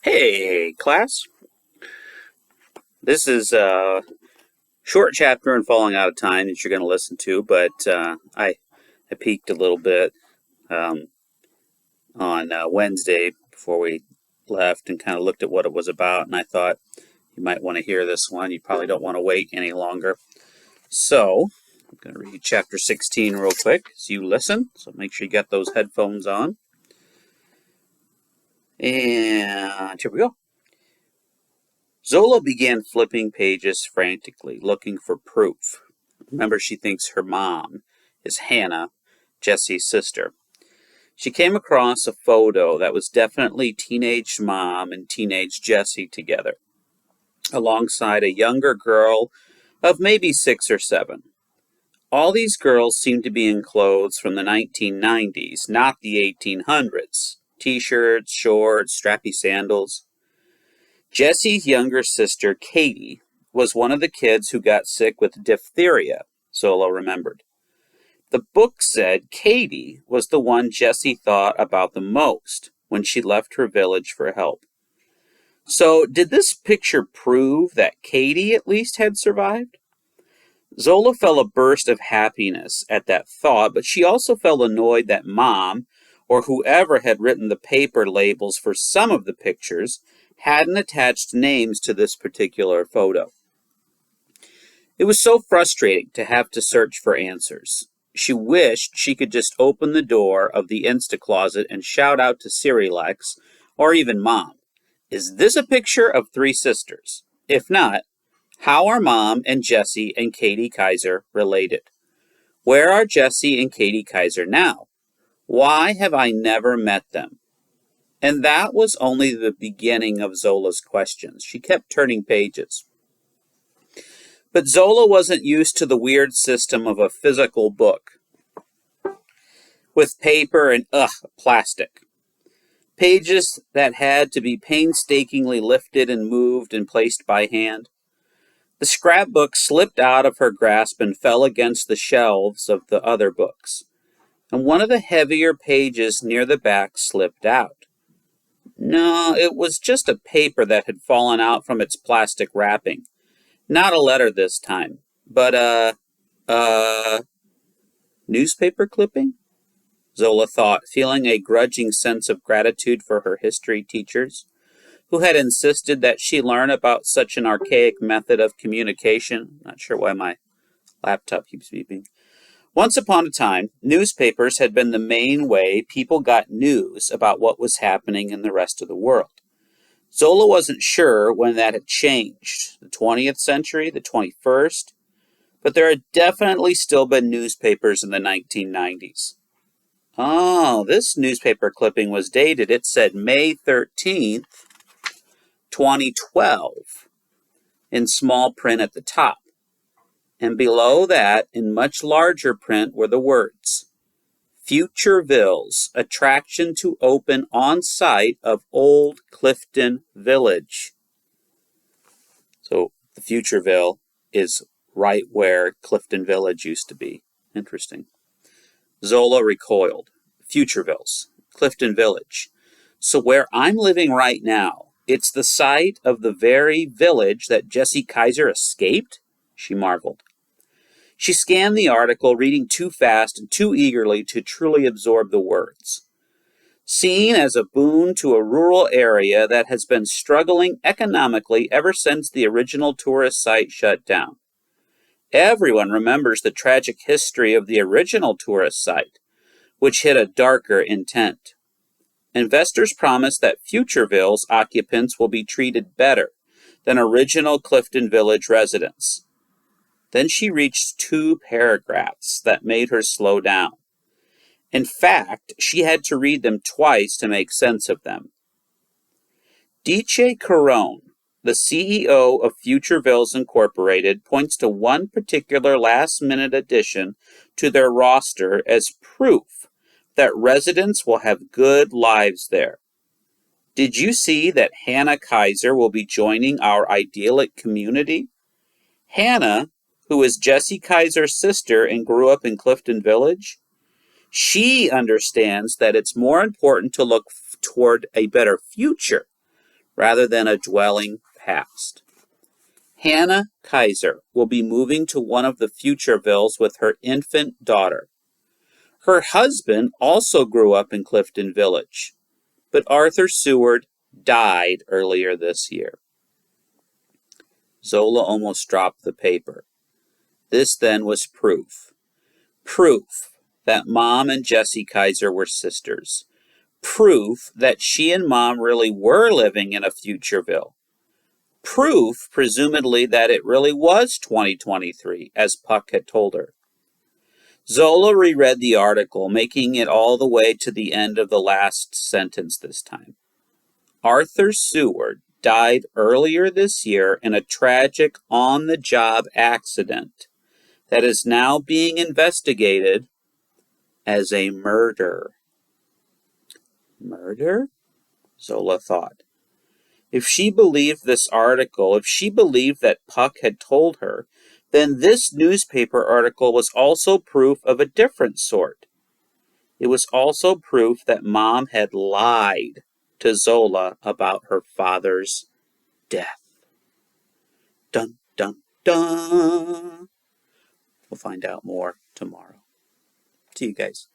Hey, class. This is a short chapter in Falling Out of Time that you're going to listen to, but I peeked a little bit um, on Wednesday before we left and kind of looked at what it was about, and I thought you might want to hear this one. You probably don't want to wait any longer. So, I'm going to read chapter 16 real quick as you listen, so make sure you got those headphones on. And here we go. Zola began flipping pages frantically, looking for proof. Remember, she thinks her mom is Hannah, Jesse's sister. She came across a photo that was definitely teenage mom and teenage Jesse together, alongside a younger girl of maybe 6 or 7. All these girls seemed to be in clothes from the 1990s, not the 1800s. T-shirts, shorts, strappy sandals. Jesse's younger sister, Katie, was one of the kids who got sick with diphtheria, Zola remembered. The book said Katie was the one Jesse thought about the most when she left her village for help. So, did this picture prove that Katie at least had survived? Zola felt a burst of happiness at that thought, but she also felt annoyed that Mom, or whoever had written the paper labels for some of the pictures, hadn't attached names to this particular photo. It was so frustrating to have to search for answers. She wished she could just open the door of the Instacloset and shout out to Siri Lex, or even Mom, "Is this a picture of 3 sisters? If not, how are Mom and Jesse and Katie Kaiser related? Where are Jesse and Katie Kaiser now? Why have I never met them?" And that was only the beginning of Zola's questions. She kept turning pages. But Zola wasn't used to the weird system of a physical book with paper and plastic. Pages that had to be painstakingly lifted and moved and placed by hand. The scrapbook slipped out of her grasp and fell against the shelves of the other books, and one of the heavier pages near the back slipped out. No, it was just a paper that had fallen out from its plastic wrapping. Not a letter this time, but newspaper clipping? Zola thought, feeling a grudging sense of gratitude for her history teachers, who had insisted that she learn about such an archaic method of communication. Not sure why my laptop keeps beeping. Once upon a time, newspapers had been the main way people got news about what was happening in the rest of the world. Zola wasn't sure when that had changed, the 20th century, the 21st, but there had definitely still been newspapers in the 1990s. Oh, this newspaper clipping was dated. It said May 13th, 2012, in small print at the top. And below that, in much larger print, were the words, "Futureville's attraction to open on site of Old Clifton Village." So the Futureville is right where Clifton Village used to be. Interesting. Zola recoiled. Futureville's, Clifton Village. So where I'm living right now, it's the site of the very village that Jesse Kaiser escaped? She marveled. She scanned the article, reading too fast and too eagerly to truly absorb the words. Seen as a boon to a rural area that has been struggling economically ever since the original tourist site shut down. Everyone remembers the tragic history of the original tourist site, which hid a darker intent. Investors promise that Futureville's occupants will be treated better than original Clifton Village residents. Then she reached 2 paragraphs that made her slow down. In fact, she had to read them twice to make sense of them. D.J. Carone, the CEO of Futureville's Incorporated, points to one particular last-minute addition to their roster as proof that residents will have good lives there. Did you see that Hannah Kaiser will be joining our idyllic community? Hannah, who is Jesse Kaiser's sister and grew up in Clifton Village, she understands that it's more important to look toward a better future rather than a dwelling past. Hannah Kaiser will be moving to one of the Futurevilles with her infant daughter. Her husband also grew up in Clifton Village, but Arthur Seward died earlier this year. Zola almost dropped the paper. This then was proof. Proof that Mom and Jessie Kaiser were sisters. Proof that she and Mom really were living in a Futureville. Proof, presumably, that it really was 2023, as Puck had told her. Zola reread the article, making it all the way to the end of the last sentence this time. Arthur Seward died earlier this year in a tragic on-the-job accident that is now being investigated as a murder. Murder? Zola thought. If she believed this article, if she believed that Puck had told her, then this newspaper article was also proof of a different sort. It was also proof that Mom had lied to Zola about her father's death. Dun, dun, dun. We'll find out more tomorrow. See you guys.